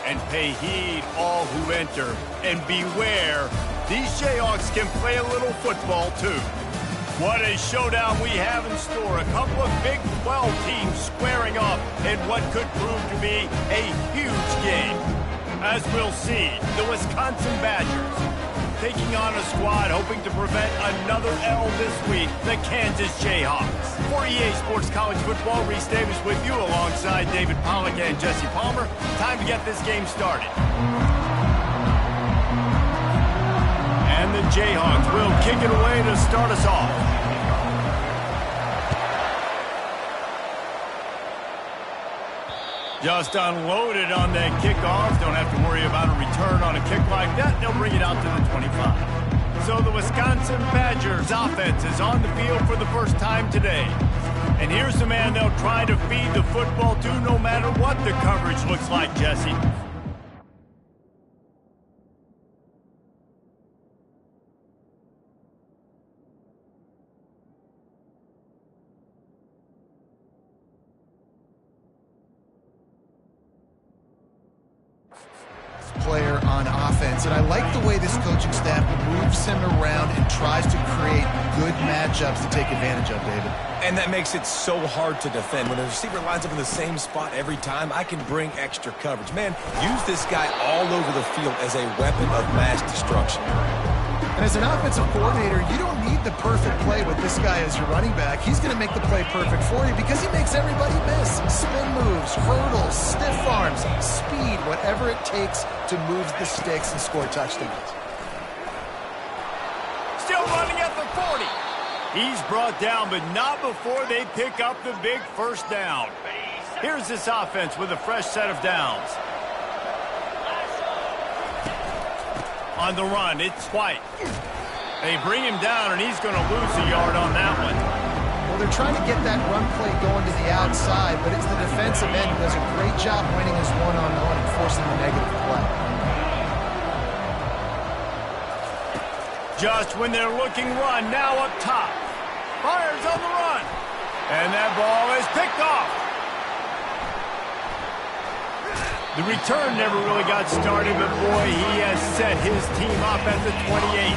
And pay heed, all who enter, and beware, these Jayhawks can play a little football too. What a showdown we have in store. A couple of Big 12 teams squaring off in what could prove to be a huge game. As we'll see, the Wisconsin Badgers taking on a squad hoping to prevent another L this week, the Kansas Jayhawks. For EA Sports College Football, Reese Davis with you alongside David Pollack and Jesse Palmer. Time to get this game started. And the Jayhawks will kick it away to start us off. Just unloaded on that kickoff. Don't have to worry about a return on a kick like that. They'll bring it out to the 25. So the Wisconsin Badgers offense is on the field for the first time today. And here's the man they'll try to feed the football to no matter what the coverage looks like, Jesse. Player on offense, and I like the way this coaching staff moves him around and tries to create good matchups to take advantage of, David. And that makes it so hard to defend. When a receiver lines up in the same spot every time, I can bring extra coverage. Man, use this guy all over the field as a weapon of mass destruction. And as an offensive coordinator, you don't need the perfect play with this guy as your running back. He's going to make the play perfect for you because he makes everybody miss. Spin moves, hurdles, stiff arms, speed, whatever it takes to move the sticks and score touchdowns. Still running at the 40. He's brought down, but not before they pick up the big first down. Here's this offense with a fresh set of downs. On the run, it's White. They bring him down, and he's going to lose a yard on that one. Well, they're trying to get that run play going to the outside, but it's the defensive end who does a great job winning his one-on-one and forcing the negative play. Just when they're looking run, now up top. Fires on the run. And that ball is picked off. The return never really got started, but boy, he has set his team up at the 28.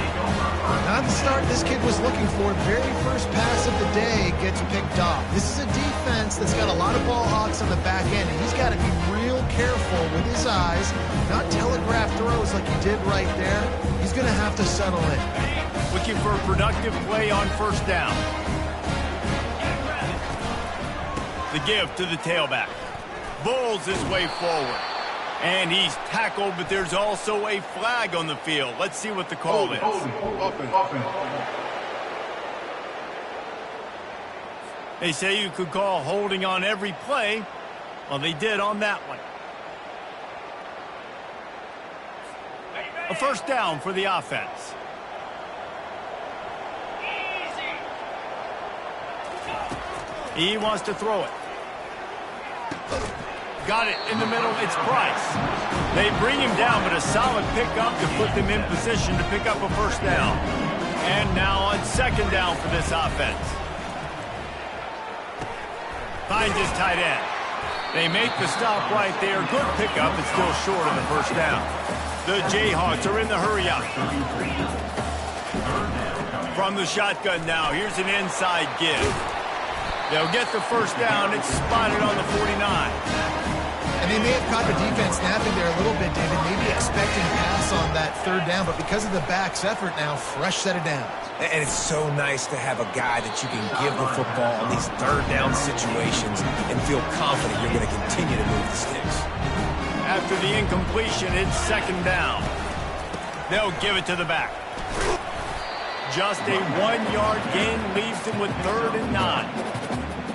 Not the start this kid was looking for. Very first pass of the day gets picked off. This is a defense that's got a lot of ball hawks on the back end, and he's got to be real careful with his eyes, not telegraph throws like he did right there. He's going to have to settle in. Looking for a productive play on first down. The give to the tailback. Bulls his way forward. And he's tackled, but there's also a flag on the field. Let's see what the call is. They say you could call holding on every play. Well, they did on that one. A first down for the offense. He wants to throw it. Got it in the middle. It's Price. They bring him down, but a solid pickup to put them in position to pick up a first down. And now on second down for this offense. Finds his tight end. They make the stop right there. Good pickup, but still short of the first down. The Jayhawks are in the hurry-up. From the shotgun now, here's an inside give. They'll get the first down. It's spotted on the 49. And they may have caught the defense napping there a little bit, David, maybe expecting pass on that third down, but because of the back's effort now, fresh set of downs. And it's so nice to have a guy that you can give the football on these third down situations and feel confident you're going to continue to move the sticks. After the incompletion, it's second down. They'll give it to the back. Just a 1-yard gain leaves them with 3rd and 9.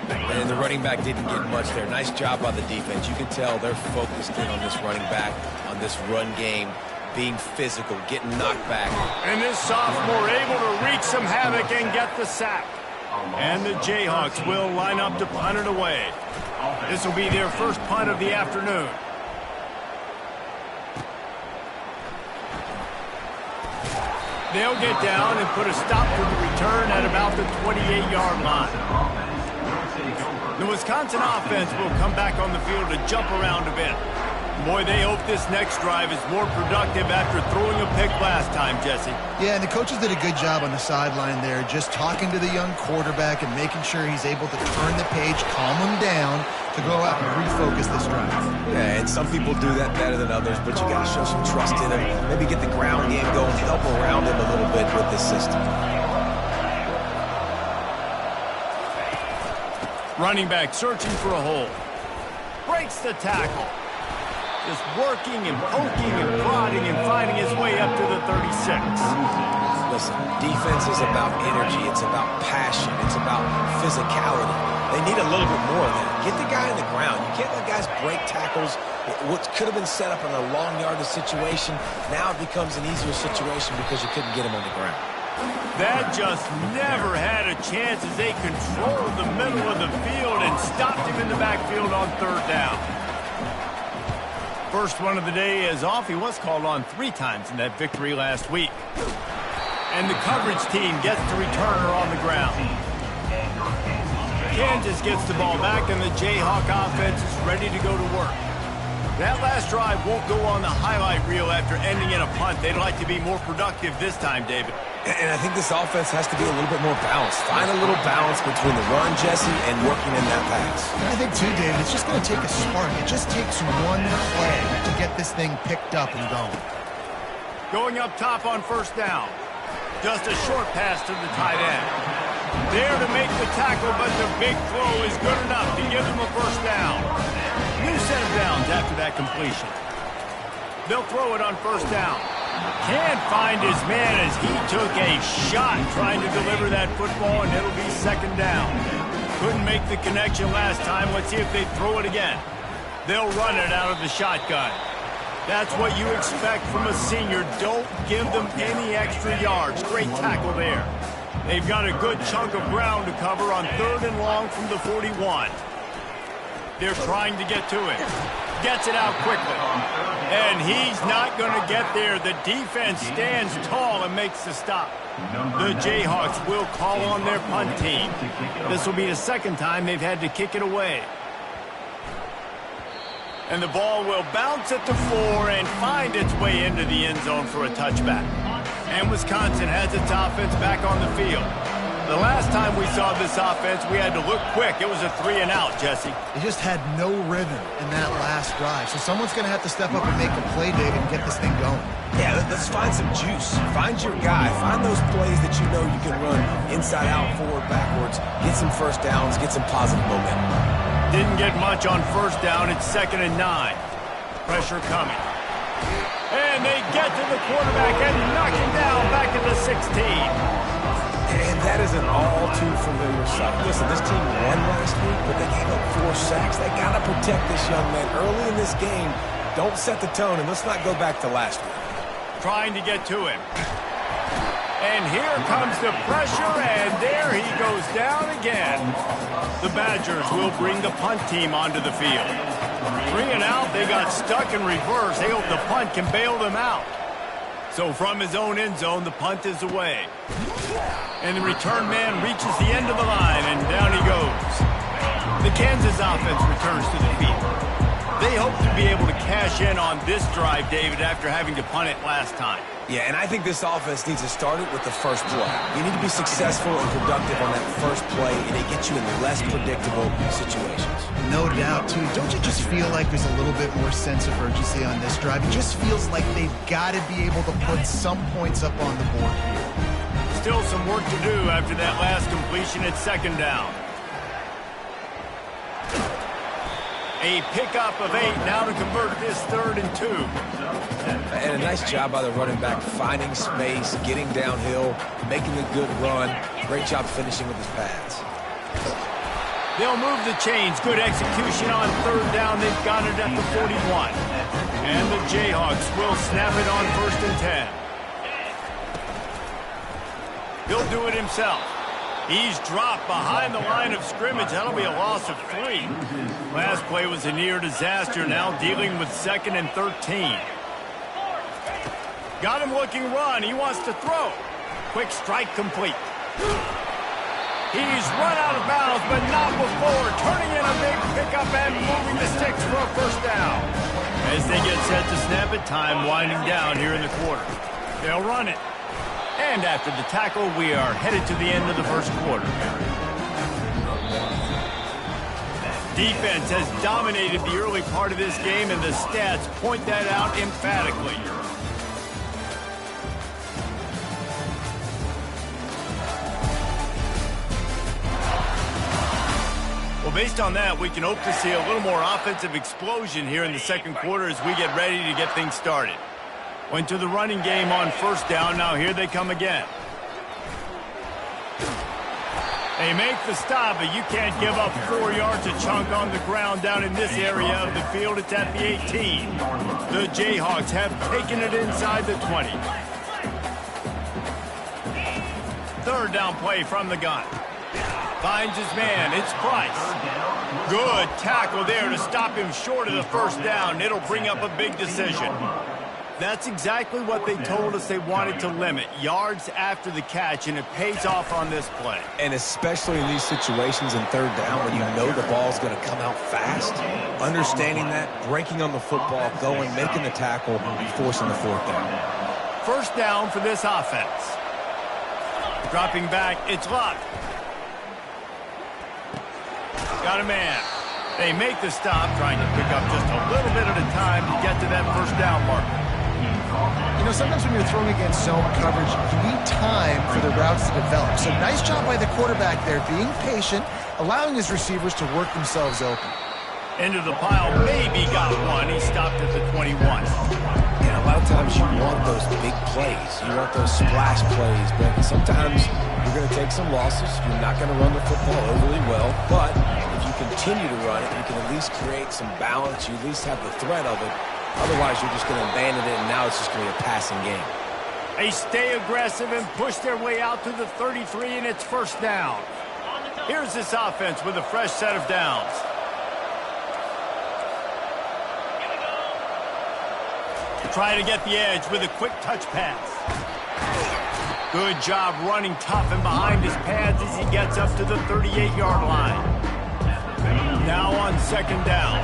And the running back didn't get much there. Nice job by the defense. You can tell they're focused in on this running back, on this run game, being physical, getting knocked back. And this sophomore able to wreak some havoc and get the sack. And the Jayhawks will line up to punt it away. This will be their first punt of the afternoon. They'll get down and put a stop to the return at about the 28-yard line. The Wisconsin offense will come back on the field to jump around a bit. Boy, they hope this next drive is more productive after throwing a pick last time, Jesse. Yeah, and the coaches did a good job on the sideline there, just talking to the young quarterback and making sure he's able to turn the page, calm him down, to go out and refocus this drive. Yeah, and some people do that better than others, but you got to show some trust in him. Maybe get the ground game going, help around him a little bit with this system. Running back searching for a hole. Breaks the tackle. Just working and poking and prodding and finding his way up to the 36. Listen, defense is about energy. It's about passion. It's about physicality. They need a little bit more of that. Get the guy on the ground. You can't let guys break tackles. What could have been set up in a long yardage situation, now it becomes an easier situation because you couldn't get him on the ground. That just never had a chance as they controlled the middle of the field and stopped him in the backfield on third down. First one of the day is off. He was called on 3 times in that victory last week. And the coverage team gets the returner on the ground. Kansas gets the ball back, and the Jayhawk offense is ready to go to work. That last drive won't go on the highlight reel after ending in a punt. They'd like to be more productive this time, David. And I think this offense has to be a little bit more balanced. Find a little balance between the run, Jesse, and working in that pass. I think, too, David, it's just going to take a spark. It just takes one play to get this thing picked up and going. Going up top on first down. Just a short pass to the tight end. There to make the tackle, but the big throw is good enough to give them a first down. New set of downs after that completion. They'll throw it on first down. Can't find his man as he took a shot trying to deliver that football, and it'll be second down. Couldn't make the connection last time. Let's see if they throw it again. They'll run it out of the shotgun. That's what you expect from a senior. Don't give them any extra yards. Great tackle there. They've got a good chunk of ground to cover on third and long from the 41. They're trying to get to it. Gets it out quickly. And he's not going to get there. The defense stands tall and makes the stop. The Jayhawks will call on their punt team. This will be the second time they've had to kick it away. And the ball will bounce at the 4 and find its way into the end zone for a touchback. And Wisconsin has its offense back on the field. The last time we saw this offense, we had to look quick. It was a 3 and out, Jesse. They just had no rhythm in that last drive. So someone's going to have to step up and make a play, David, and get this thing going. Yeah, let's find some juice. Find your guy. Find those plays that you know you can run inside out, forward, backwards. Get some first downs. Get some positive momentum. Didn't get much on first down. It's 2nd and 9. Pressure coming. And they get to the quarterback and knock him down back at the 16. And that is an all-too-familiar sight. Listen, this team won last week, but they gave up 4 sacks. They got to protect this young man early in this game. Don't set the tone, and let's not go back to last week. Trying to get to him. And here comes the pressure, and there he goes down again. The Badgers will bring the punt team onto the field. 3 and out, they got stuck in reverse. They hope the punt can bail them out. So from his own end zone, the punt is away. And the return man reaches the end of the line, and down he goes. The Kansas offense returns to the field. They hope to be able to cash in on this drive, David, after having to punt it last time. Yeah, and I think this offense needs to start it with the first play. You need to be successful and productive on that first play, and it gets you in less predictable situations. No doubt, too. Don't you just feel like there's a little bit more sense of urgency on this drive? It just feels like they've got to be able to put some points up on the board here. Still some work to do after that last completion at 2nd down. A pickup of 8 now to convert this 3rd and 2. And a nice job by the running back, finding space, getting downhill, making a good run. Great job finishing with his pads. They'll move the chains. Good execution on 3rd down. They've got it at the 41. And the Jayhawks will snap it on 1st and 10. He'll do it himself. He's dropped behind the line of scrimmage. That'll be a loss of 3. Last play was a near disaster. Now dealing with 2nd and 13. Got him looking run. He wants to throw. Quick strike complete. He's run out of bounds, but not before. Turning in a big pickup and moving the sticks for a first down. As they get set to snap it, time winding down here in the quarter. They'll run it. And after the tackle, we are headed to the end of the first quarter. Defense has dominated the early part of this game, and the stats point that out emphatically. Well, based on that, we can hope to see a little more offensive explosion here in the second quarter as we get ready to get things started. Went to the running game on first down. Now here they come again. They make the stop, but you can't give up 4 yards a chunk on the ground down in this area of the field. It's at the 18. The Jayhawks have taken it inside the 20. Third down play from the gun. Finds his man. It's Price. Good tackle there to stop him short of the first down. It'll bring up a big decision. That's exactly what they told us they wanted to limit. Yards after the catch, and it pays off on this play. And especially in these situations in third down when you know the ball's going to come out fast, understanding that, breaking on the football, going, making the tackle, forcing the fourth down. First down for this offense. Dropping back, it's Luck. Got a man. They make the stop, trying to pick up just a little bit at a time to get to that first down marker. You know, sometimes when you're throwing against zone coverage, you need time for the routes to develop. So nice job by the quarterback there, being patient, allowing his receivers to work themselves open. Into the pile, maybe got one. He stopped at the 21. Yeah, a lot of times you want those big plays. You want those splash plays, but sometimes you're going to take some losses. You're not going to run the football overly well, but if you continue to run it, you can at least create some balance. You at least have the threat of it. Otherwise, you're just going to abandon it, and now it's just going to be a passing game. They stay aggressive and push their way out to the 33, and it's first down. Here's this offense with a fresh set of downs. Try to get the edge with a quick touch pass. Good job running tough and behind his pads as he gets up to the 38-yard line. Now on second down.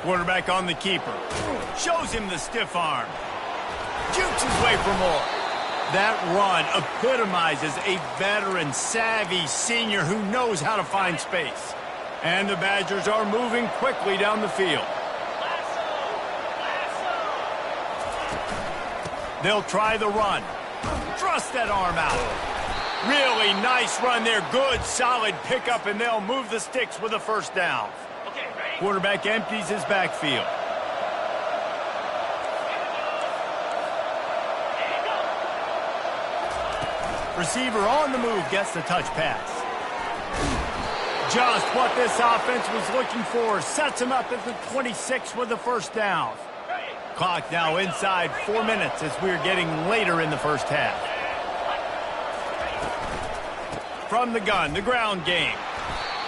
Quarterback on the keeper. Shows him the stiff arm. Jukes his way for more. That run epitomizes a veteran, savvy senior who knows how to find space. And the Badgers are moving quickly down the field. They'll try the run. Thrust that arm out. Really nice run there. Good, solid pickup, and they'll move the sticks with a first down. Quarterback empties his backfield. Receiver on the move gets the touch pass. Just what this offense was looking for. Sets him up at the 26 with the first down. Clock now inside 4 minutes as we're getting later in the first half. From the gun, the ground game.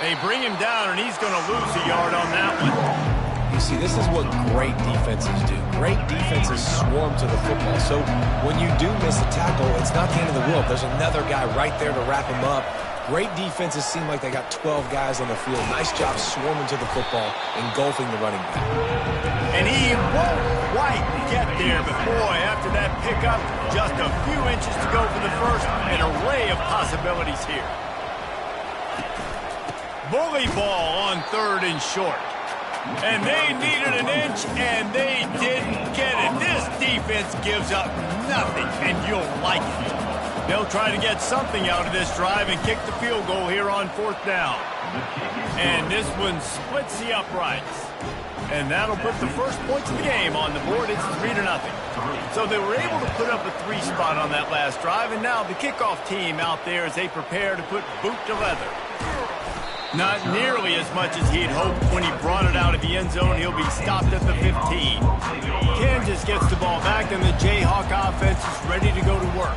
They bring him down, and he's going to lose a yard on that one. You see, this is what great defenses do. Great defenses swarm to the football. So when you do miss a tackle, it's not the end of the world. There's another guy right there to wrap him up. Great defenses seem like they got 12 guys on the field. Nice job swarming to the football, engulfing the running back. And he won't quite get there, but boy, after that pickup, just a few inches to go for the first. An array of possibilities here. Bully ball on third and short. And they needed an inch, and they didn't get it. This defense gives up nothing, and you'll like it. They'll try to get something out of this drive and kick the field goal here on fourth down. And this one splits the uprights. And that'll put the first points of the game on the board. It's 3-0. So they were able to put up a 3 spot on that last drive, and now the kickoff team out there as they prepare to put boot to leather. Not nearly as much as he'd hoped when he brought it out of the end zone. He'll be stopped at the 15. Kansas gets the ball back, and the Jayhawk offense is ready to go to work.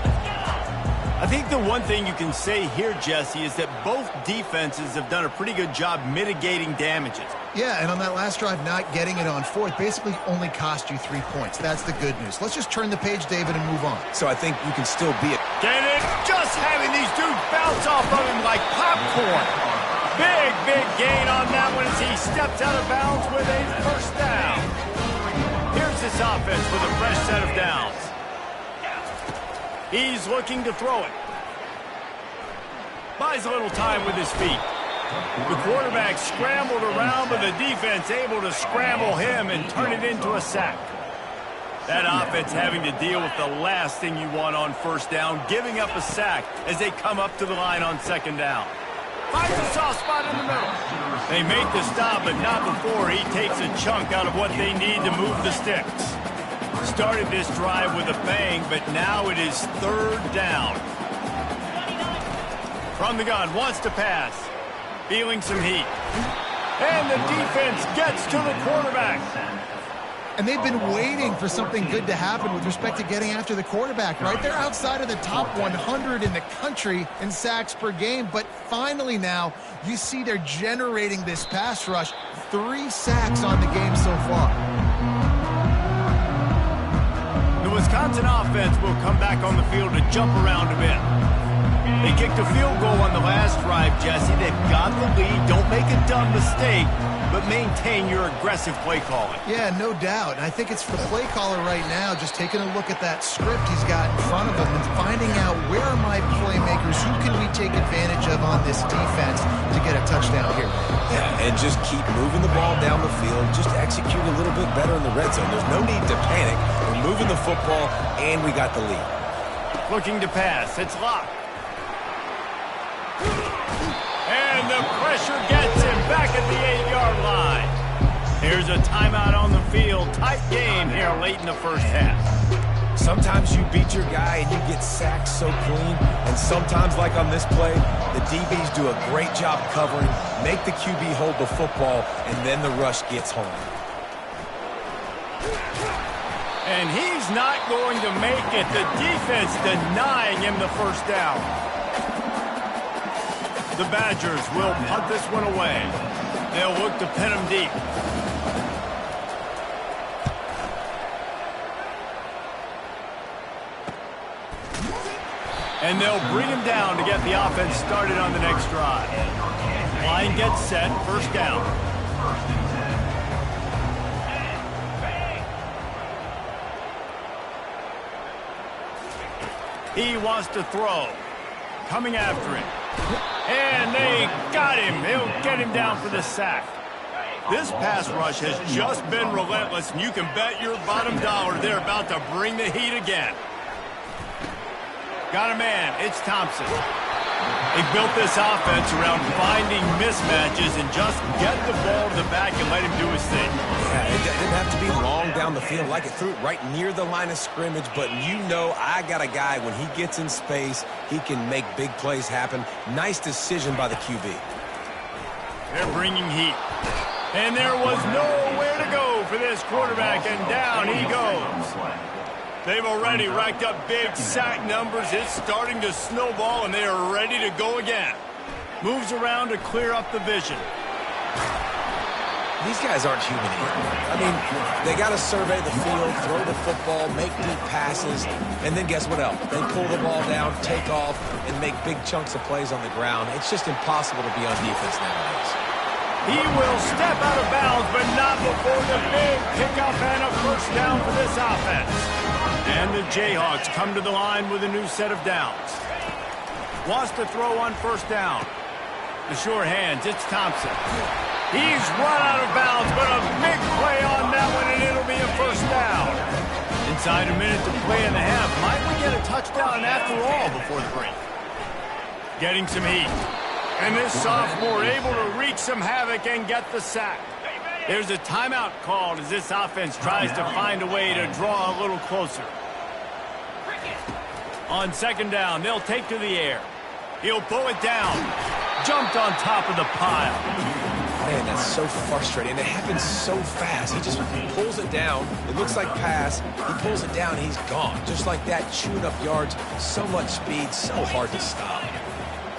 I think the one thing you can say here, Jesse, is that both defenses have done a pretty good job mitigating damages. Yeah, and on that last drive, not getting it on fourth basically only cost you 3 points. That's the good news. Let's just turn the page, David, and move on. So I think you can still be it. Get it? Just having these dudes bounce off of him like popcorn. Big gain on that one as he steps out of bounds with a first down. Here's this offense with a fresh set of downs. He's looking to throw it. Buys a little time with his feet. The quarterback scrambled around, but the defense able to scramble him and turn it into a sack. That offense having to deal with the last thing you want on first down, giving up a sack as they come up to the line on second down. Finds a soft spot in the middle. They make the stop, but not before he takes a chunk out of what they need to move the sticks. Started this drive with a bang, but now it is third down. From the gun, wants to pass. Feeling some heat. And the defense gets to the quarterback. And they've been waiting for something good to happen with respect to getting after the quarterback, right? They're outside of the top 100 in the country in sacks per game, but finally now you see they're generating this pass rush. 3 sacks on the game so far. The Wisconsin offense will come back on the field to jump around a bit. They kicked a field goal on the last drive, Jesse. They've got the lead. Don't make a dumb mistake, but maintain your aggressive play calling. Yeah, no doubt. And I think it's the play caller right now just taking a look at that script he's got in front of him and finding out where are my playmakers, who can we take advantage of on this defense to get a touchdown here. Yeah, and just keep moving the ball down the field. Just execute a little bit better in the red zone. There's no need to panic. We're moving the football, and we got the lead. Looking to pass. It's locked. And the pressure gets him back at the 8-yard line. Here's a timeout on the field. Tight game here late in the first half. Sometimes you beat your guy and you get sacked so clean, and sometimes, like on this play, the DBs do a great job covering, make the QB hold the football, and then the rush gets home. And he's not going to make it. The defense denying him the first down. The Badgers will punt this one away. They'll look to pin him deep. And they'll bring him down to get the offense started on the next drive. Line gets set, first down. He wants to throw. Coming after him. And they got him. They'll get him down for the sack. This pass rush has just been relentless, and you can bet your bottom dollar they're about to bring the heat again. Got a man. It's Thompson. They built this offense around finding mismatches and just get the ball to the back and let him do his thing. Yeah, it didn't have to be long down the field. Like it threw it right near the line of scrimmage, but you know I got a guy, when he gets in space, he can make big plays happen. Nice decision by the QB. They're bringing heat. And there was nowhere to go for this quarterback, and down he goes. They've already racked up big sack numbers. It's starting to snowball, and they are ready to go again. Moves around to clear up the vision. These guys aren't human either. I mean, they got to survey the field, throw the football, make deep passes, and then guess what else? They pull the ball down, take off, and make big chunks of plays on the ground. It's just impossible to be on defense nowadays. He will step out of bounds, but not before the big pickup and a first down for this offense. And the Jayhawks come to the line with a new set of downs. Wants to throw on first down. The sure hands, it's Thompson. He's run out of bounds, but a big play on that one, and it'll be a first down. Inside a minute to play in the half. Might we get a touchdown after all before the break? Getting some heat. And this sophomore able to wreak some havoc and get the sack. There's a timeout called as this offense tries to find a way to draw a little closer. On second down, they'll take to the air. He'll pull it down. Jumped on top of the pile. Man, that's so frustrating. And it happens so fast. He just pulls it down. It looks like pass. He pulls it down, and he's gone. Just like that, chewing up yards. So much speed, so hard to stop.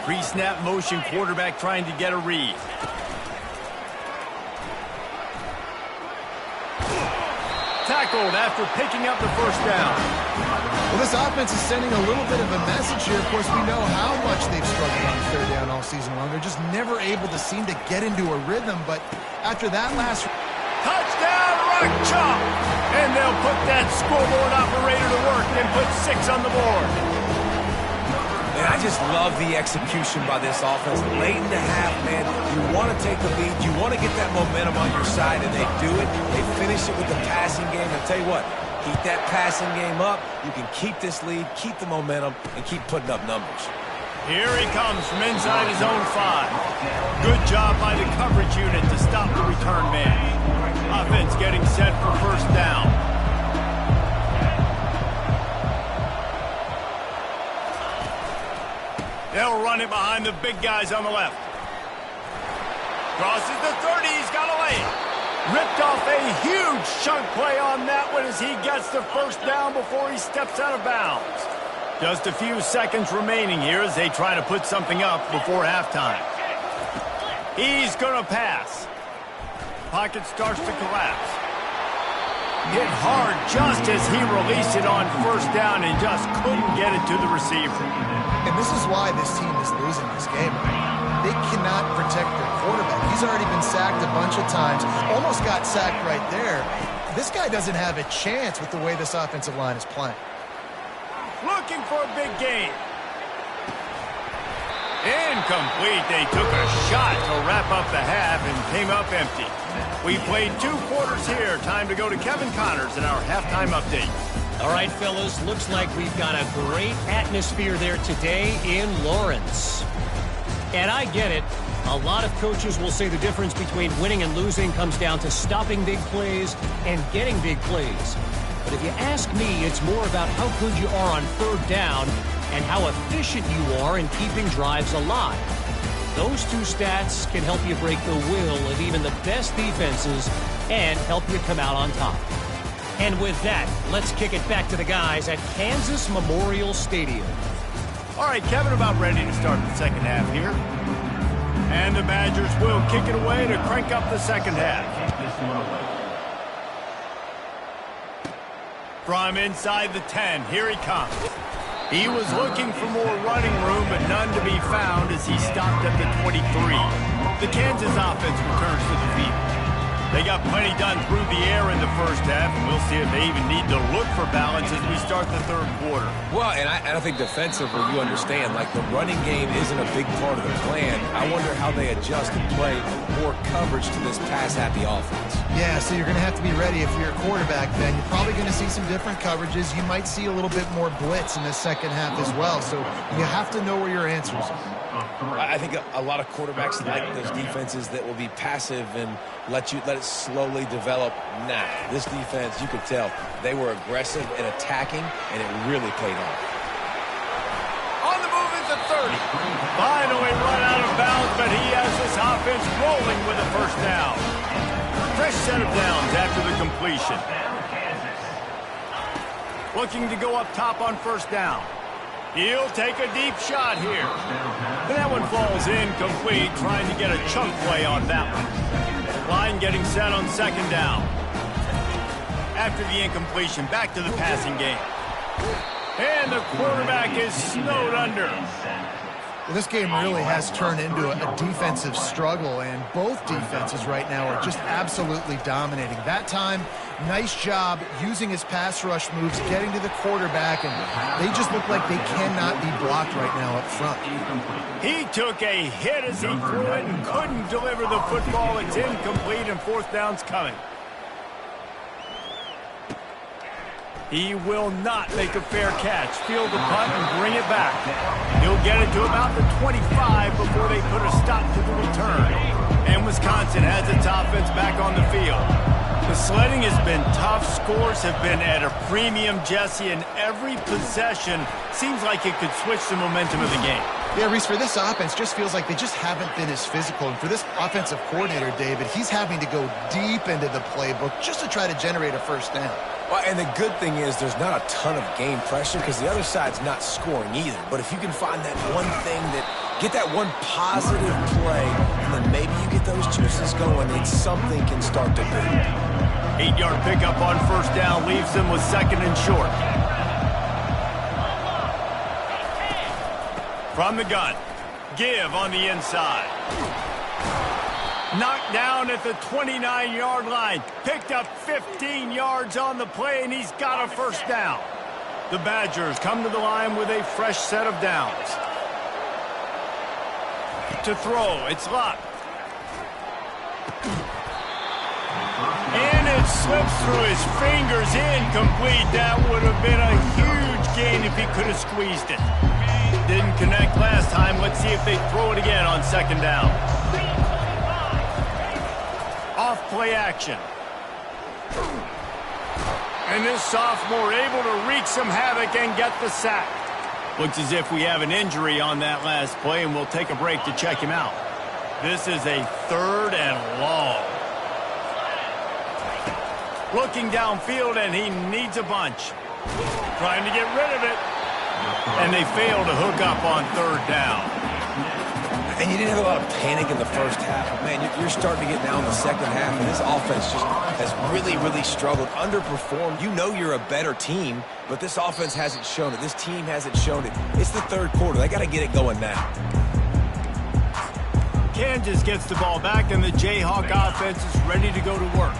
Pre-snap motion, quarterback trying to get a read. Tackled after picking up the first down. Well, this offense is sending a little bit of a message here. Of course, we know how much they've struggled on third down all season long. They're just never able to seem to get into a rhythm. But after that last... Touchdown, Rock Chalk! And they'll put that scoreboard operator to work and put 6 on the board. Man, I just love the execution by this offense. Late in the half, man, you want to take the lead. You want to get that momentum on your side, and they do it. They finish it with the passing game. And tell you what, keep that passing game up. You can keep this lead, keep the momentum, and keep putting up numbers. Here he comes from inside his own 5. Good job by the coverage unit to stop the return man. Offense getting set for first down. They'll run it behind the big guys on the left. Crosses the 30, he's got to lay it. Ripped off a huge chunk play on that one as he gets the first down before he steps out of bounds. Just a few seconds remaining here as they try to put something up before halftime. He's going to pass. Pocket starts to collapse. Hit hard just as he released it on first down and just couldn't get it to the receiver. And this is why this team is losing this game. They cannot protect their quarterback. He's already been sacked a bunch of times. Almost got sacked right there. This guy doesn't have a chance with the way this offensive line is playing. Looking for a big gain. Incomplete. They took a shot to wrap up the half and came up empty. We played 2 quarters here. Time to go to Kevin Connors in our halftime update. All right, fellas, looks like we've got a great atmosphere there today in Lawrence. And I get it. A lot of coaches will say the difference between winning and losing comes down to stopping big plays and getting big plays. But if you ask me, it's more about how good you are on third down and how efficient you are in keeping drives alive. Those 2 stats can help you break the will of even the best defenses and help you come out on top. And with that, let's kick it back to the guys at Kansas Memorial Stadium. All right, Kevin, about ready to start the second half here. And the Badgers will kick it away to crank up the second half. From inside the 10, here he comes. He was looking for more running room, but none to be found as he stopped at the 23. The Kansas offense returns to the field. They got plenty done through the air in the first half, and we'll see if they even need to look for balance as we start the third quarter. Well, and I think defensively, you understand, like the running game isn't a big part of the plan. I wonder how they adjust and play more coverage to this pass-happy offense. Yeah, so you're going to have to be ready if you're a quarterback, Ben. You're probably going to see some different coverages. You might see a little bit more blitz in the second half as well, so you have to know where your answers are. I think a lot of quarterbacks like those defenses that will be passive and let it slowly develop. Nah, this defense, you could tell, they were aggressive and attacking, and it really paid off. On the move is the 30. Finally run out of bounds, but he has this offense rolling with a first down. Fresh set of downs after the completion. Looking to go up top on first down. He'll take a deep shot here. But that one falls incomplete, trying to get a chunk play on that one. Line getting set on second down. After the incompletion, back to the passing game. And the quarterback is snowed under. Well, this game really has turned into a defensive struggle, and both defenses right now are just absolutely dominating. That time, nice job using his pass rush moves, getting to the quarterback, and they just look like they cannot be blocked right now up front. He took a hit as he threw it and couldn't deliver the football. It's incomplete, and fourth down's coming. He will not make a fair catch. Field the punt and bring it back. He'll get it to about the 25 before they put a stop to the return. And Wisconsin has its offense back on the field. The sledding has been tough. Scores have been at a premium, Jesse, and every possession seems like it could switch the momentum of the game. Yeah, Reese, for this offense, just feels like they just haven't been as physical. And for this offensive coordinator, David, he's having to go deep into the playbook just to try to generate a first down. Well, and the good thing is there's not a ton of game pressure because the other side's not scoring either. But if you can find that one thing get that one positive play, and then maybe you get those juices going, and something can start to do. 8-yard pickup on first down leaves them with second and short. From the gun, give on the inside. Knocked down at the 29-yard line. Picked up 15 yards on the play, and he's got a first down. The Badgers come to the line with a fresh set of downs. To throw, it's locked. And it slips through his fingers, incomplete. That would have been a huge gain if he could have squeezed it. Didn't connect last time. Let's see if they throw it again on second down. Off play action. And this sophomore able to wreak some havoc and get the sack. Looks as if we have an injury on that last play, and we'll take a break to check him out. This is a 3rd and long. Looking downfield, and he needs a bunch. Trying to get rid of it. And they fail to hook up on third down. And you didn't have a lot of panic in the first half. Man, you're starting to get now in the second half, and this offense just has really, really struggled, underperformed. You know you're a better team, but this offense hasn't shown it. This team hasn't shown it. It's the third quarter. They got to get it going now. Kansas gets the ball back, and the Jayhawk offense is ready to go to work.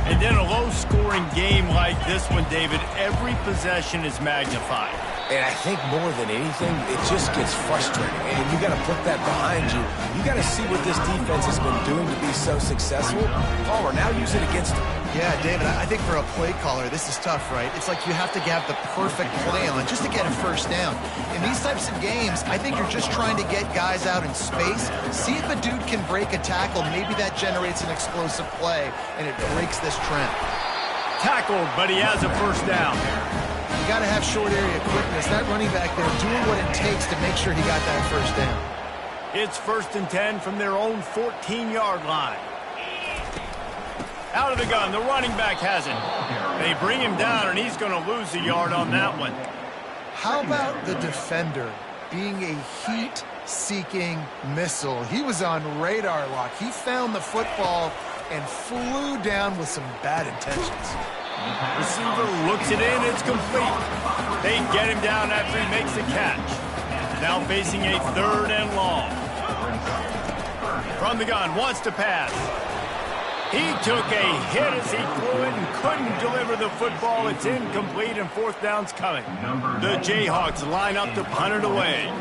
And in a low-scoring game like this one, David, every possession is magnified. And I think more than anything, it just gets frustrating. And you got to put that behind you. You got to see what this defense has been doing to be so successful. Palmer, now use it against them. Yeah, David, I think for a play caller, this is tough, right? It's like you have to have the perfect play on just to get a first down. In these types of games, I think you're just trying to get guys out in space, see if a dude can break a tackle. Maybe that generates an explosive play, and it breaks this trend. Tackled, but he has a first down. You got to have short area quickness. That running back there doing what it takes to make sure he got that first down. It's 1st and 10 from their own 14-yard line. Out of the gun, the running back has it. They bring him down, and he's going to lose a yard on that one. How about the defender being a heat-seeking missile? He was on radar lock. He found the football and flew down with some bad intentions. Receiver looks it in, it's complete. They get him down after he makes the catch. Now facing a 3rd and long. From the gun, wants to pass. He took a hit as he threw it and couldn't deliver the football. It's incomplete, and 4th down's coming. The Jayhawks line up to punt it away.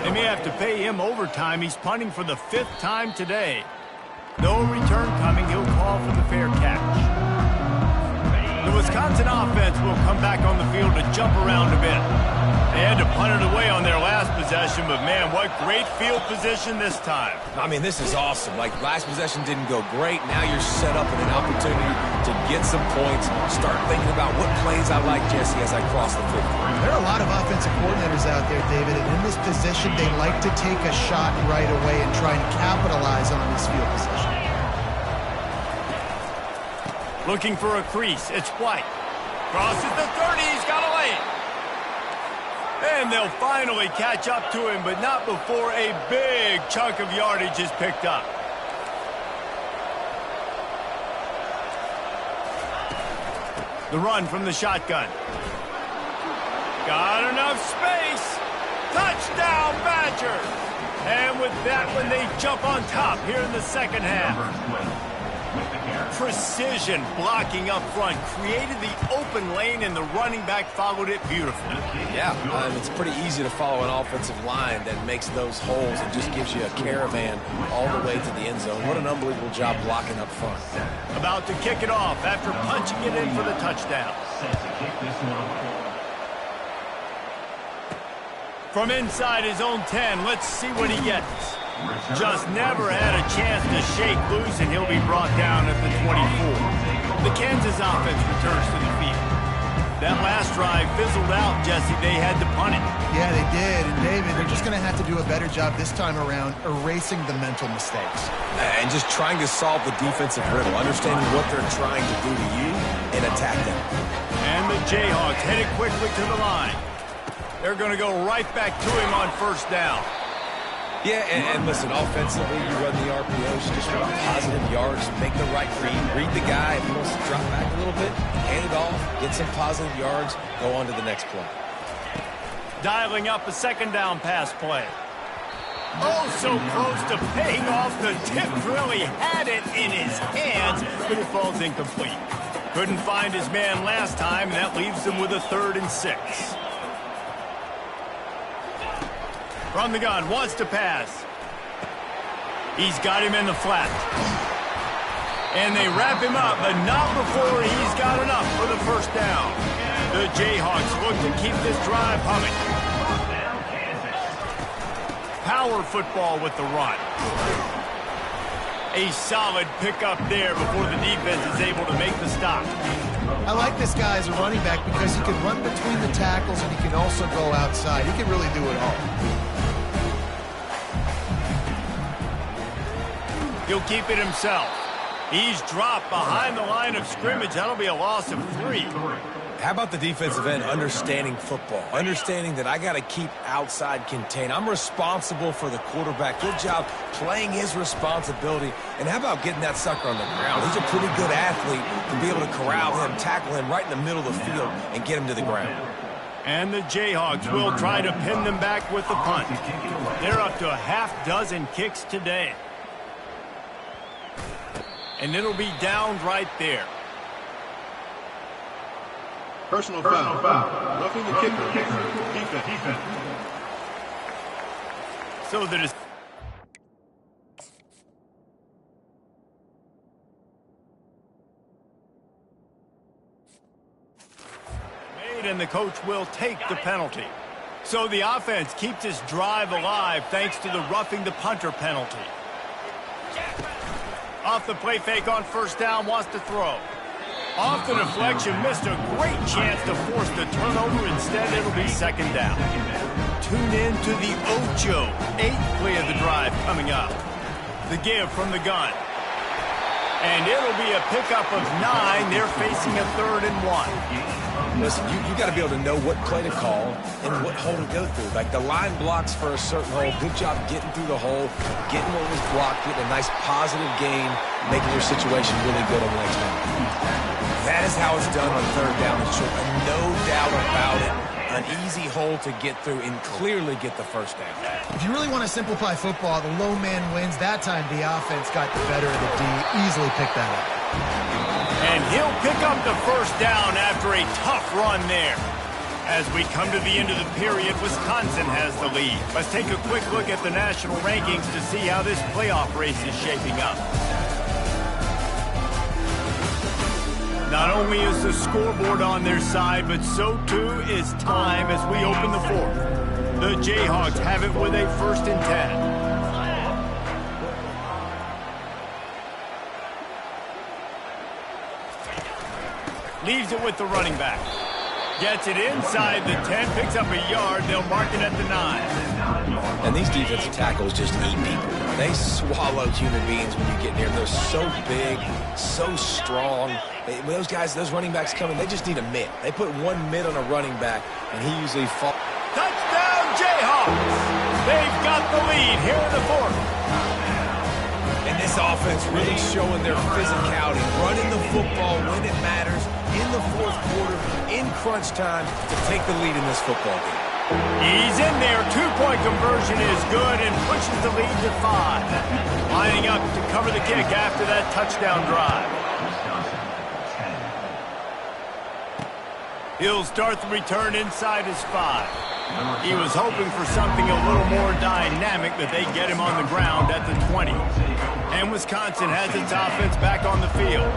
They may have to pay him overtime. He's punting for the 5th time today. No return coming. He'll call for the fair catch. The Wisconsin offense will come back on the field to jump around a bit. They had to punt it away on their last possession, but man, what great field position this time. I mean, this is awesome. Like, last possession didn't go great. Now you're set up with an opportunity to get some points. Start thinking about what plays I like, Jesse, as I cross the 50. There are a lot of offensive coordinators out there, David, and in this position, they like to take a shot right away and try and capitalize on this field position. Looking for a crease. It's White. Crosses the 30. He's got a lane. And they'll finally catch up to him, but not before a big chunk of yardage is picked up. The run from the shotgun. Got enough space. Touchdown, Badgers. And with that one, they jump on top here in the second half. Precision blocking up front created the open lane, and the running back followed it beautifully. Yeah, it's pretty easy to follow an offensive line that makes those holes and just gives you a caravan all the way to the end zone. What an unbelievable job blocking up front. About to kick it off after punching it in for the touchdown. From inside his own 10, let's see what he gets. Just never had a chance to shake loose, and he'll be brought down at the 24. The Kansas offense returns to the field. That last drive fizzled out, Jesse. They had to punt it. Yeah, they did. And, David, they're just going to have to do a better job this time around erasing the mental mistakes. And just trying to solve the defensive riddle, understanding what they're trying to do to you and attack them. And the Jayhawks headed quickly to the line. They're going to go right back to him on first down. Yeah, and listen, offensively, you run the RPOs, just run positive yards, make the right read the guy. If he wants to drop back a little bit, hand it off, get some positive yards, go on to the next play. Dialing up a second down pass play. Oh, so close to paying off. The tip really had it in his hands, but it falls incomplete. Couldn't find his man last time, and that leaves him with a 3rd and 6. From the gun, wants to pass. He's got him in the flat. And they wrap him up, but not before he's got enough for the first down. The Jayhawks look to keep this drive humming. Power football with the run. A solid pickup there before the defense is able to make the stop. I like this guy as a running back because he can run between the tackles and he can also go outside. He can really do it all. He'll keep it himself. He's dropped behind the line of scrimmage. That'll be a loss of 3. How about the defensive end understanding football, understanding that I got to keep outside contained. I'm responsible for the quarterback. Good job playing his responsibility. And how about getting that sucker on the ground? He's a pretty good athlete to be able to corral him, tackle him right in the middle of the field, and get him to the ground. And the Jayhawks will try to pin them back with the punt. They're up to a half-dozen kicks today. And it'll be downed right there. Personal foul. Roughing the kicker. Defense. So that is made, and the coach will take the penalty. So the offense keeps this drive alive thanks to the roughing the punter penalty. Off the play fake on first down, wants to throw. Off the deflection, missed a great chance to force the turnover. Instead, it'll be second down. Tune in to the Ocho. 8th play of the drive coming up. The give from the gun. And it'll be a pickup of 9. They're facing a 3rd and 1. Listen, you got to be able to know what play to call and what hole to go through. Like the line blocks for a certain hole. Good job getting through the hole, getting what was blocked, getting a nice positive gain, making your situation really good on the next down. That is how it's done on 3rd down and short. No doubt about it. An easy hole to get through and clearly get the first down. If you really want to simplify football, the low man wins. That time the offense got the better of the D. Easily picked that up. And he'll pick up the first down after a tough run there. As we come to the end of the period, Wisconsin has the lead. Let's take a quick look at the national rankings to see how this playoff race is shaping up. Not only is the scoreboard on their side, but so too is time as we open the 4th. The Jayhawks have it with a 1st and 10. Leaves it with the running back. Gets it inside the 10, picks up a yard. They'll mark it at the 9. And these defensive tackles just eat people. They swallow human beings when you get near them. They're so big, so strong. When those guys, those running backs come in, they just need a mid. They put one mid on a running back, and he usually falls. Touchdown, Jayhawks! They've got the lead here in the 4th. And this offense really showing their physicality, running the football when it matters, in the 4th quarter, in crunch time, to take the lead in this football game. He's in there. 2-point conversion is good and pushes the lead to 5. Lining up to cover the kick after that touchdown drive. He'll start the return inside his 5. He was hoping for something a little more dynamic, that they get him on the ground at the 20. And Wisconsin has its offense back on the field.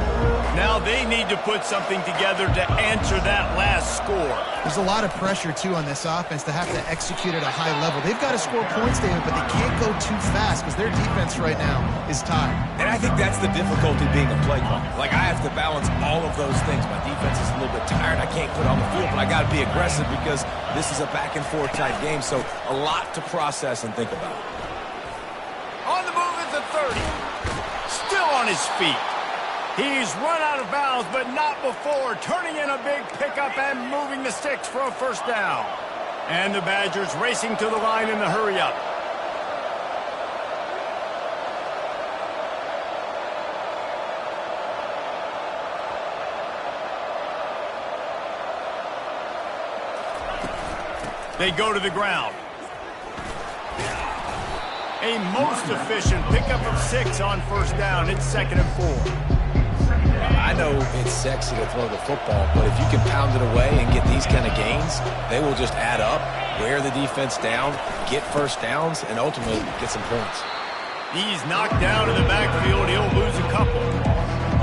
Now they need to put something together to answer that last score. There's a lot of pressure, too, on this offense to have to execute at a high level. They've got to score points, David, but they can't go too fast because their defense right now is tied. And I think that's the difficulty being a play caller. Like, I have to balance all of those things. My defense is a little bit tired. I can't put on the field, but I got to be aggressive because this is a back-and-forth type game, so a lot to process and think about. On the move at the 30. Still on his feet. He's run out of bounds, but not before turning in a big pickup and moving the sticks for a first down. And the Badgers racing to the line in the hurry-up. They go to the ground. A most efficient pickup of 6 on first down. It's 2nd and 4. I know it's sexy to throw the football, but if you can pound it away and get these kind of gains, they will just add up, wear the defense down, get first downs, and ultimately get some points. He's knocked down in the backfield. He'll lose a couple.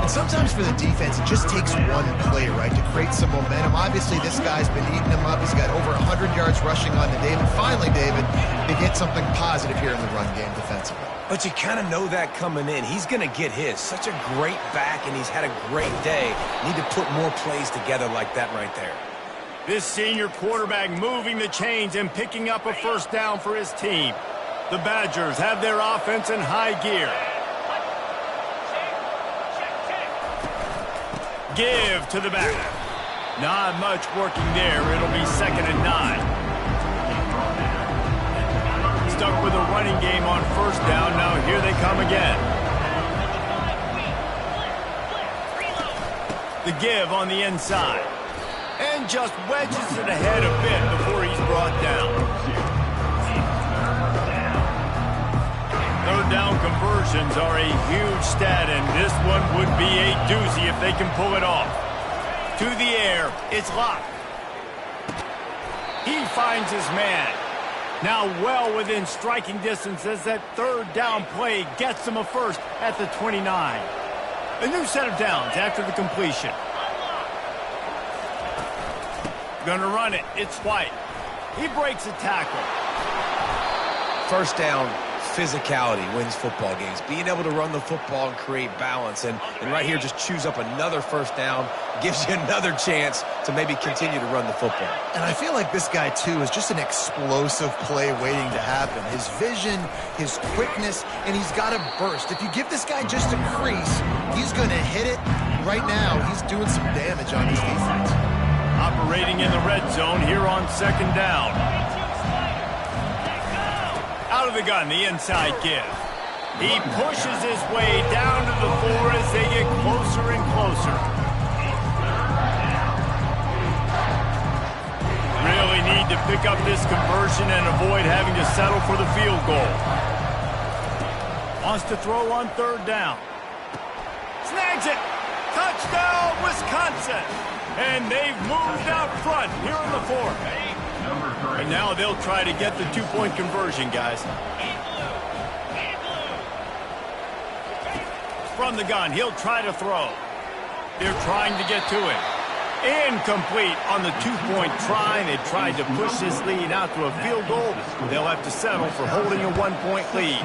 And sometimes for the defense, it just takes one play, right, to create some momentum. Obviously, this guy's been eating him up. He's got over 100 yards rushing on to David. Finally, David, they get something positive here in the run game defensively. But you kind of know that coming in. He's going to get his. Such a great back, and he's had a great day. Need to put more plays together like that right there. This senior quarterback moving the chains and picking up a first down for his team. The Badgers have their offense in high gear. Give to the back. Not much working there. It'll be 2nd and 9. Stuck with a running game on first down. Now here they come again. The give on the inside. And just wedges it ahead a bit before he's brought down. Third down conversions are a huge stat, and this one would be a doozy if they can pull it off. To the air, it's locked. He finds his man. Now well within striking distance as that third down play gets him a first at the 29. A new set of downs after the completion. Gonna run it. It's White. He breaks a tackle. First down, physicality wins football games. Being able to run the football and create balance. And right here, just choose up another first down. Gives you another chance to maybe continue to run the football. And I feel like this guy, too, is just an explosive play waiting to happen. His vision, his quickness, and he's got a burst. If you give this guy just a crease, he's going to hit it. Right now, he's doing some damage on his defense. Operating in the red zone here on 2nd down. Out of the gun, the inside give. He pushes his way down to the 4 as they get closer and closer. Really need to pick up this conversion and avoid having to settle for the field goal. Wants to throw on 3rd down. Snags it. Touchdown, Wisconsin. And they've moved out front here in the 4th. And now they'll try to get the 2-point conversion, guys. From the gun, he'll try to throw. They're trying to get to it. Incomplete on the 2-point try. They tried to push this lead out to a field goal. They'll have to settle for holding a 1-point lead.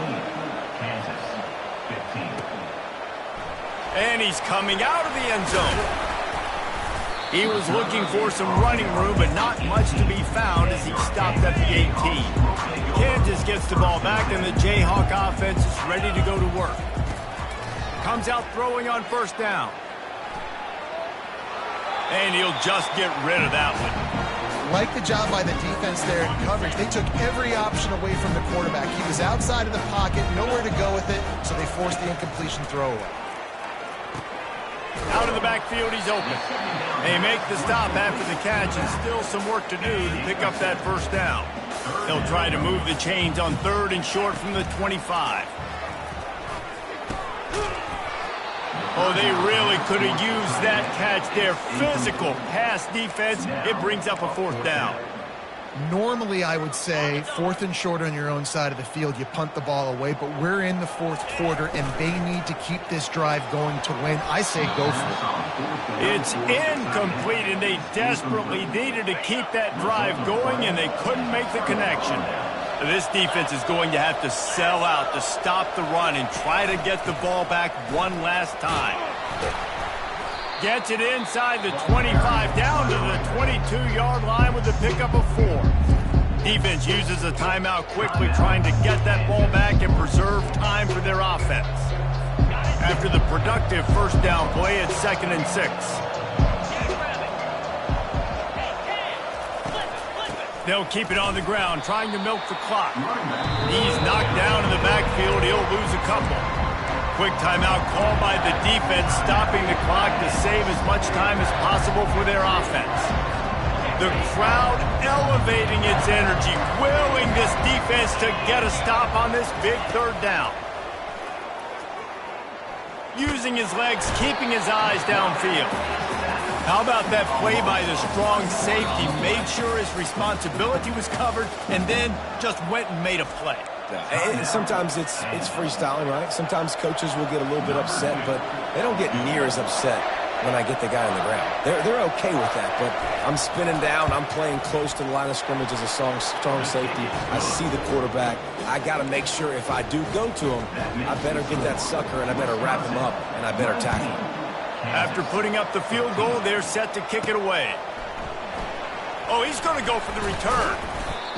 And he's coming out of the end zone. He was looking for some running room, but not much to be found as he stopped at the 18. Kansas gets the ball back, and the Jayhawk offense is ready to go to work. Comes out throwing on first down. And he'll just get rid of that one. Like the job by the defense there in coverage. They took every option away from the quarterback. He was outside of the pocket, nowhere to go with it, so they forced the incompletion throwaway. Out of the backfield, he's open. They make the stop after the catch, and still some work to do to pick up that first down. They'll try to move the chains on 3rd and short from the 25. Oh, they really could have used that catch there. Physical pass defense. It brings up a 4th down. Normally, I would say 4th and short on your own side of the field, you punt the ball away, but we're in the 4th quarter, and they need to keep this drive going to win. I say go for it. It's incomplete, and they desperately needed to keep that drive going, and they couldn't make the connection. This defense is going to have to sell out to stop the run and try to get the ball back one last time. Gets it inside the 25, down to the 22-yard line with a pickup of 4. Defense uses a timeout quickly, trying to get that ball back and preserve time for their offense. After the productive first down play, it's 2nd and 6. They'll keep it on the ground, trying to milk the clock. He's knocked down in the backfield. He'll lose a couple. Quick timeout called by the defense, stopping the clock to save as much time as possible for their offense. The crowd elevating its energy, willing this defense to get a stop on this big 3rd down. Using his legs, keeping his eyes downfield. How about that play by the strong safety? Made sure his responsibility was covered and then just went and made a play. And sometimes it's freestyling, right? Sometimes coaches will get a little bit upset, but they don't get near as upset when I get the guy on the ground. They're okay with that, but I'm spinning down. I'm playing close to the line of scrimmage as a strong safety. I see the quarterback. I got to make sure if I do go to him, I better get that sucker, and I better wrap him up, and I better tackle him. After putting up the field goal, they're set to kick it away. Oh, he's going to go for the return.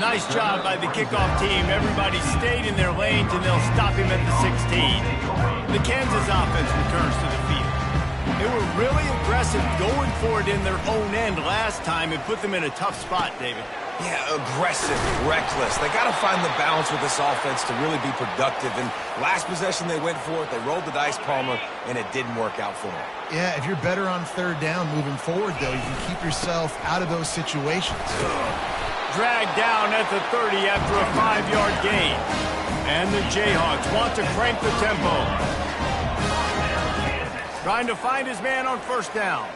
Nice job by the kickoff team. Everybody stayed in their lanes, and they'll stop him at the 16. The Kansas offense returns to the field. They were really aggressive going for it in their own end last time and put them in a tough spot, David. Yeah, aggressive, reckless. They got to find the balance with this offense to really be productive. And last possession, they went for it. They rolled the dice, Palmer, and it didn't work out for them. Yeah, if you're better on 3rd down moving forward, though, you can keep yourself out of those situations. Dragged down at the 30 after a 5-yard gain. And the Jayhawks want to crank the tempo. Trying to find his man on 1st down.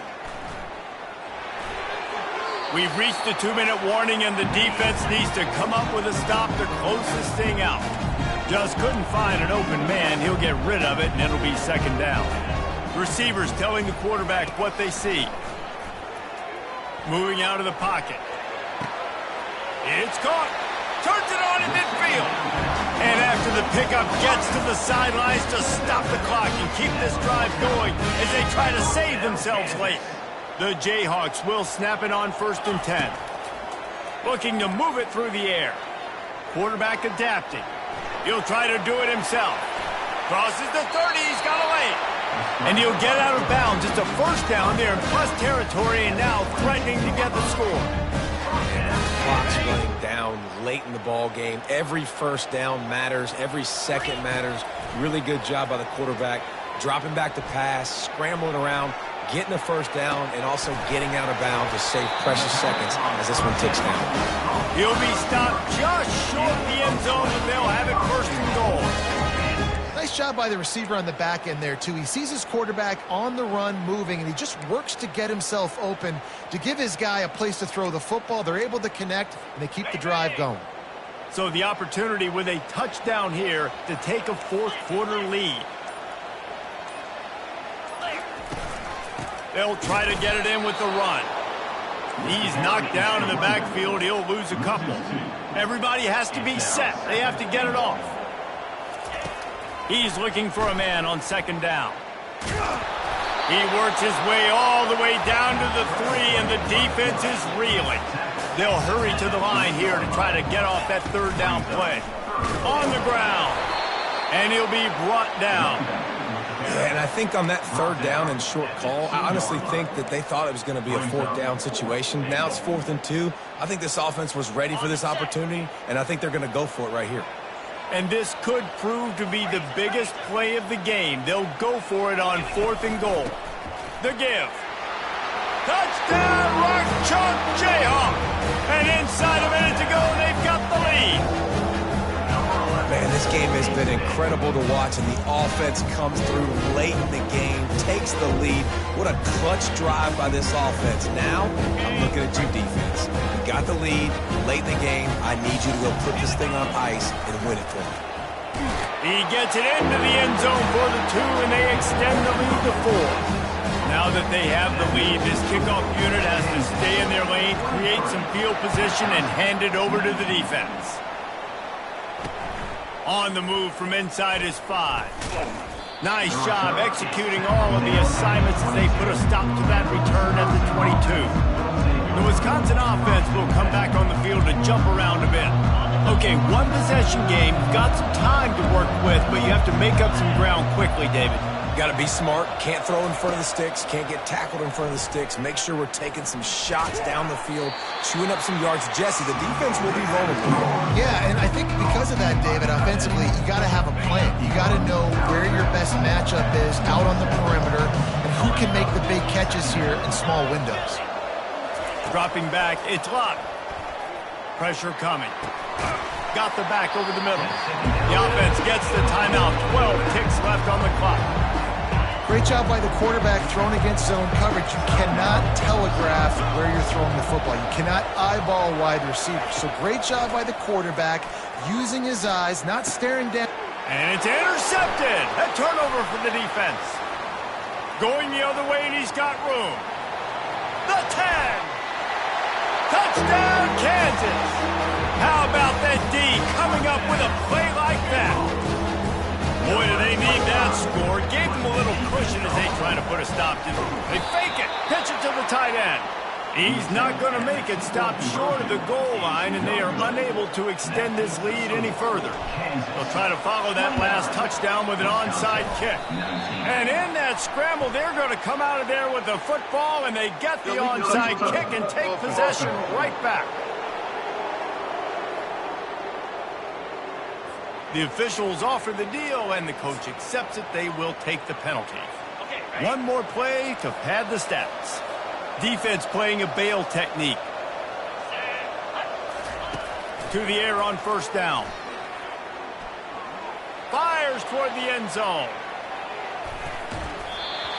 We've reached the 2-minute warning, and the defense needs to come up with a stop to close this thing out. Just couldn't find an open man. He'll get rid of it, and it'll be 2nd down. Receivers telling the quarterback what they see. Moving out of the pocket. It's caught. Turns it on in midfield. And after the pickup, gets to the sidelines to stop the clock and keep this drive going as they try to save themselves late. The Jayhawks will snap it on 1st and 10. Looking to move it through the air. Quarterback adapting. He'll try to do it himself. Crosses the 30. He's got a lane. And he'll get out of bounds. It's a 1st down there in plus territory, and now threatening to get the score. Clock's running down late in the ball game. Every 1st down matters. Every second matters. Really good job by the quarterback. Dropping back to pass, scrambling around, getting a 1st down, and also getting out of bounds to save precious seconds as this one ticks down. He'll be stopped just short the end zone, but they'll have it 1st and goal. Nice job by the receiver on the back end there, too. He sees his quarterback on the run moving, and he just works to get himself open to give his guy a place to throw the football. They're able to connect, and they keep the drive going. So the opportunity with a touchdown here to take a 4th quarter lead. They'll try to get it in with the run. He's knocked down in the backfield. He'll lose a couple. Everybody has to be set. They have to get it off. He's looking for a man on 2nd down. He works his way all the way down to the 3, and the defense is reeling. They'll hurry to the line here to try to get off that 3rd down play. On the ground. And he'll be brought down. Yeah, and I think on that 3rd down and short call, I honestly think that they thought it was going to be a 4th down situation. Now it's 4th and 2. I think this offense was ready for this opportunity, and I think they're going to go for it right here. And this could prove to be the biggest play of the game. They'll go for it on 4th and goal. The give. Touchdown, Rock Chalk Jayhawk. And inside a minute to go, they've got the lead. Man, this This game has been incredible to watch, and the offense comes through late in the game, takes the lead. What a clutch drive by this offense. Now, I'm looking at you, defense. You got the lead late in the game. I need you to go put this thing on ice and win it for me. He gets it into the end zone for the 2, and they extend the lead to 4. Now that they have the lead, this kickoff unit has to stay in their lane, create some field position, and hand it over to the defense. On the move from inside his 5. Nice job executing all of the assignments as they put a stop to that return at the 22. The Wisconsin offense will come back on the field to jump around a bit. Okay, one possession game. You've got some time to work with, but you have to make up some ground quickly, David. Got to be smart. Can't throw in front of the sticks. Can't get tackled in front of the sticks. Make sure we're taking some shots down the field, chewing up some yards. Jesse, the defense will be vulnerable. Yeah, and I think because of that, David, offensively, you got to have a plan. You got to know where your best matchup is out on the perimeter and who can make the big catches here in small windows. Dropping back, it's locked. Pressure coming. Got the back over the middle. The offense gets the timeout. 12 ticks left on the clock. Great job by the quarterback thrown against zone coverage. You cannot telegraph where you're throwing the football. You cannot eyeball wide receiver. So great job by the quarterback using his eyes, not staring down. And it's intercepted. A turnover for the defense. Going the other way, and he's got room. The 10. Touchdown, Kansas. How about that D coming up with a play like that? Boy, do they need that score. Gave them a little cushion as they try to put a stop to it. They fake it. Pitch it to the tight end. He's not going to make it. Stop short of the goal line, and they are unable to extend this lead any further. They'll try to follow that last touchdown with an onside kick. And in that scramble, they're going to come out of there with the football, and they get the onside kick and take possession right back. The officials offer the deal, and the coach accepts it. They will take the penalty. One more play to pad the stats. Defense playing a bail technique. To the air on first down. Fires toward the end zone.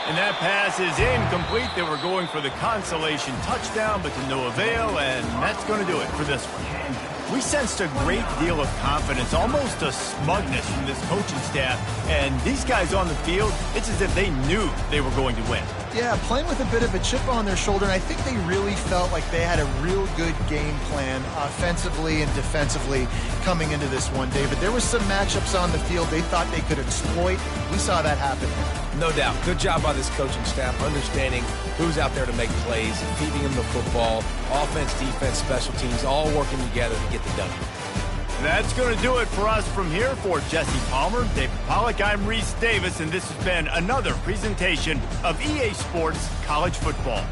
And that pass is incomplete. They were going for the consolation touchdown, but to no avail, and that's going to do it for this one. We sensed a great deal of confidence, almost a smugness from this coaching staff. And these guys on the field, it's as if they knew they were going to win. Yeah, playing with a bit of a chip on their shoulder, and I think they really felt like they had a real good game plan offensively and defensively coming into this one, David. There were some matchups on the field they thought they could exploit. We saw that happen. No doubt. Good job by this coaching staff, understanding who's out there to make plays, feeding them the football, offense, defense, special teams, all working together to get the W. That's going to do it for us from here. For Jesse Palmer, David Pollack, I'm Reese Davis, and this has been another presentation of EA Sports College Football.